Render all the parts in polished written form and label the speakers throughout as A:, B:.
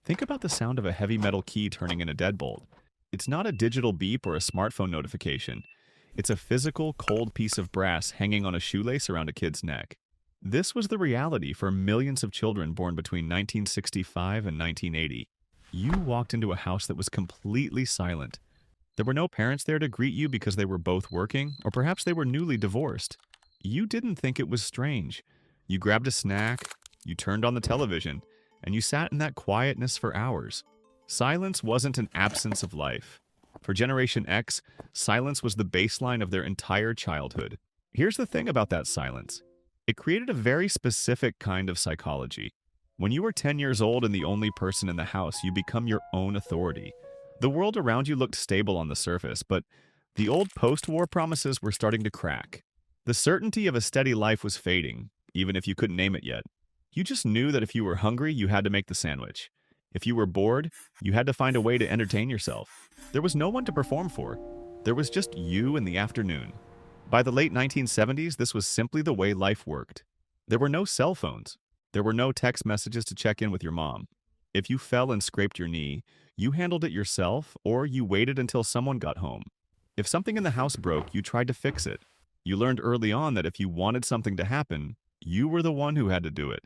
A: Think about the sound of a heavy metal key turning in a deadbolt. It's not a digital beep or a smartphone notification. It's a physical, cold piece of brass hanging on a shoelace around a kid's neck. This was the reality for millions of children born between 1965 and 1980. You walked into a house that was completely silent. There were no parents there to greet you because they were both working, or perhaps they were newly divorced. You didn't think it was strange. You grabbed a snack, you turned on the television, and you sat in that quietness for hours. Silence wasn't an absence of life. For Generation X, silence was the baseline of their entire childhood. Here's the thing about that silence. It created a very specific kind of psychology. When you were 10 years old and the only person in the house, you become your own authority. The world around you looked stable on the surface, but the old post-war promises were starting to crack. The certainty of a steady life was fading, even if you couldn't name it yet. You just knew that if you were hungry, you had to make the sandwich. If you were bored, you had to find a way to entertain yourself. There was no one to perform for. There was just you in the afternoon. By the late 1970s, this was simply the way life worked. There were no cell phones. There were no text messages to check in with your mom. If you fell and scraped your knee, you handled it yourself, or you waited until someone got home. If something in the house broke, you tried to fix it. You learned early on that if you wanted something to happen, you were the one who had to do it.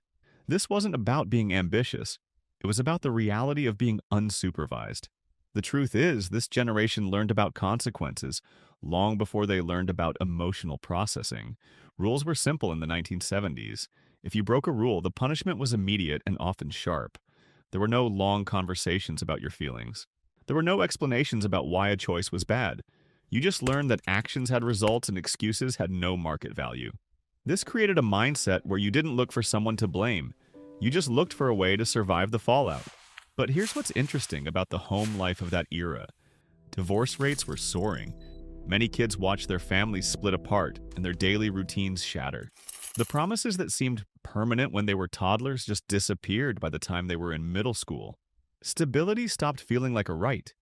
A: This wasn't about being ambitious. It was about the reality of being unsupervised. The truth is, this generation learned about consequences long before they learned about emotional processing. Rules were simple in the 1970s. If you broke a rule, the punishment was immediate and often sharp. There were no long conversations about your feelings. There were no explanations about why a choice was bad. You just learned that actions had results and excuses had no market value. This created a mindset where you didn't look for someone to blame. You just looked for a way to survive the fallout. But here's what's interesting about the home life of that era. Divorce rates were soaring. Many kids watched their families split apart and their daily routines shatter. The promises that seemed permanent when they were toddlers just disappeared by the time they were in middle school. Stability stopped feeling like a right.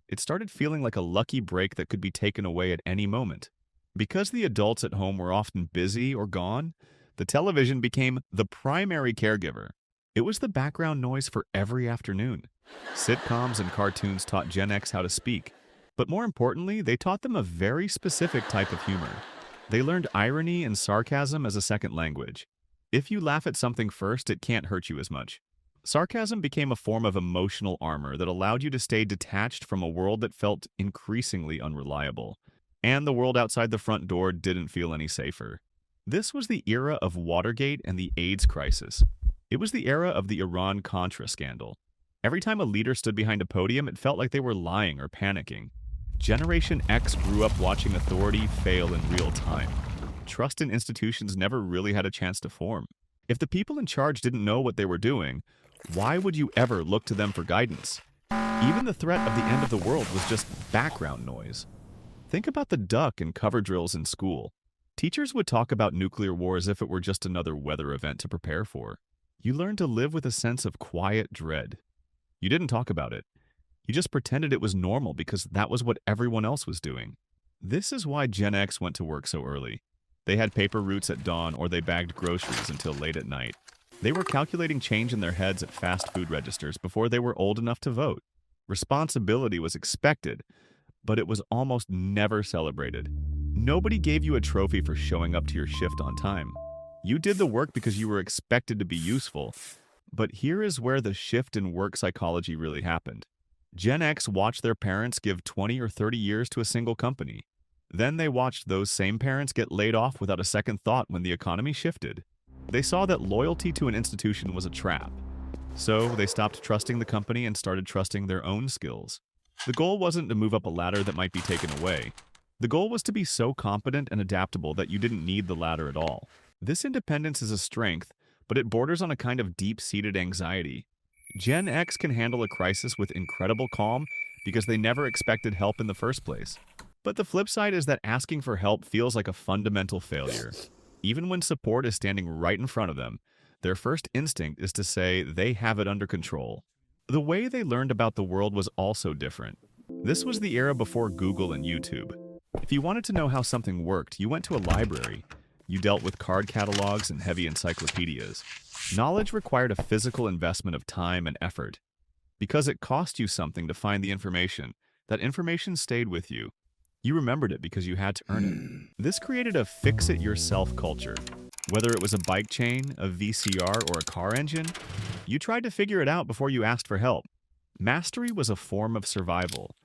A: It started feeling like a lucky break that could be taken away at any moment. Because the adults at home were often busy or gone, the television became the primary caregiver. It was the background noise for every afternoon. Sitcoms and cartoons taught Gen X how to speak, but more importantly, they taught them a very specific type of humor. They learned irony and sarcasm as a second language. If you laugh at something first, it can't hurt you as much. Sarcasm became a form of emotional armor that allowed you to stay detached from a world that felt increasingly unreliable. And the world outside the front door didn't feel any safer. This was the era of Watergate and the AIDS crisis. It was the era of the Iran-Contra scandal. Every time a leader stood behind a podium, it felt like they were lying or panicking. Generation X grew up watching authority fail in real time. Trust in institutions never really had a chance to form. If the people in charge didn't know what they were doing, why would you ever look to them for guidance? Even the threat of the end of the world was just background noise. Think about the duck and cover drills in school. Teachers would talk about nuclear war as if it were just another weather event to prepare for. You learned to live with a sense of quiet dread. You didn't talk about it. You just pretended it was normal because that was what everyone else was doing. This is why Gen X went to work so early. They had paper routes at dawn or they bagged groceries until late at night. They were calculating change in their heads at fast food registers before they were old enough to vote. Responsibility was expected, but it was almost never celebrated. Nobody gave you a trophy for showing up to your shift on time. You did the work because you were expected to be useful. But here is where the shift in work psychology really happened. Gen X watched their parents give 20 or 30 years to a single company. Then they watched those same parents get laid off without a second thought when the economy shifted. They saw that loyalty to an institution was a trap. So they stopped trusting the company and started trusting their own skills. The goal wasn't to move up a ladder that might be taken away. The goal was to be so competent and adaptable that you didn't need the ladder at all. This independence is a strength, but it borders on a kind of deep-seated anxiety. Gen X can handle a crisis with incredible calm because they never expected help in the first place. But the flip side is that asking for help feels like a fundamental failure. Even when support is standing right in front of them, their first instinct is to say they have it under control. The way they learned about the world was also different. This was the era before Google and YouTube. If you wanted to know how something worked, you went to a library. You dealt with card catalogs and heavy encyclopedias. Knowledge required a physical investment of time and effort. Because it cost you something to find the information. That information stayed with you. You remembered it because you had to earn it. This created a fix-it-yourself culture. Whether it was a bike chain, a VCR, or a car engine, you tried to figure it out before you asked for help. Mastery was a form of survival.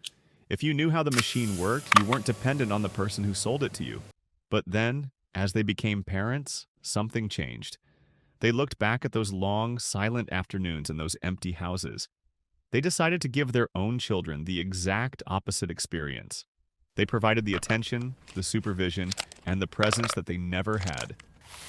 A: If you knew how the machine worked, you weren't dependent on the person who sold it to you. But then, as they became parents, something changed. They looked back at those long, silent afternoons in those empty houses. They decided to give their own children the exact opposite experience. They provided the attention, the supervision, and the presence that they never had.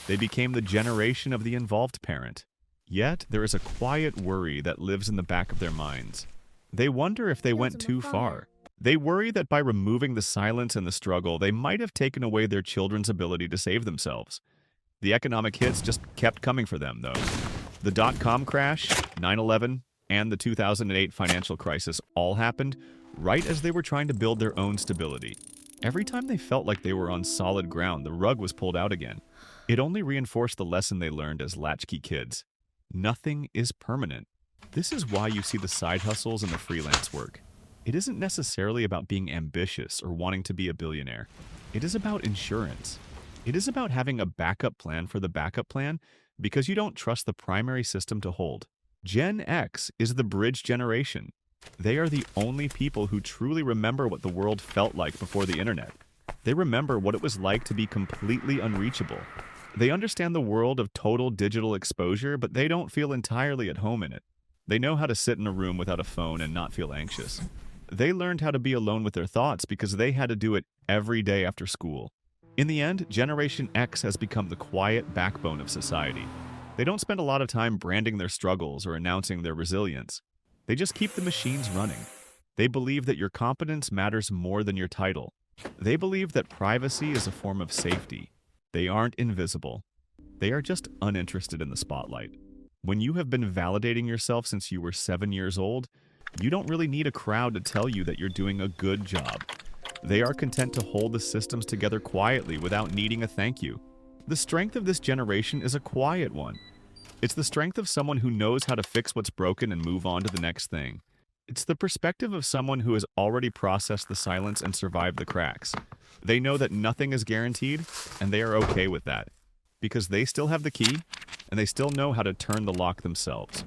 A: They became the generation of the involved parent. Yet, there is a quiet worry that lives in the back of their minds. They wonder if they went too far. They worry that by removing the silence and the struggle, they might have taken away their children's ability to save themselves. The economic hits just kept coming for them, though. The dot-com crash, 9/11, and the 2008 financial crisis all happened right as they were trying to build their own stability. Every time they felt like they were on solid ground, the rug was pulled out again. It only reinforced the lesson they learned as latchkey kids. Nothing is permanent. This is why you see the side hustles and the freelance work. It isn't necessarily about being ambitious or wanting to be a billionaire. It is about insurance. It is about having a backup plan for the backup plan because you don't trust the primary system to hold. Gen X is the bridge generation. They are the only people who truly remember what the world felt like before the internet. They remember what it was like to be completely unreachable. They understand the world of total digital exposure, but they don't feel entirely at home in it. They know how to sit in a room without a phone and not feel anxious. They learned how to be alone with their thoughts because they had to do it every day after school. In the end, Generation X has become the quiet backbone of society. They don't spend a lot of time branding their struggles or announcing their resilience. They just keep the machines running. They believe that your competence matters more than your title. They believe that privacy is a form of safety. They aren't invisible. They are just uninterested in the spotlight. When you have been validating yourself since you were 7 years old, you don't really need a crowd to tell you that you're doing a good job. They are content to hold the systems together quietly without needing a thank you. The strength of this generation is a quiet one. It's the strength of someone who knows how to fix what's broken and move on to the next thing. It's the perspective of someone who has already processed the silence and survived the cracks. They know that nothing is guaranteed, and they are okay with that, because they still have the key, and they still know how to turn the lock themselves.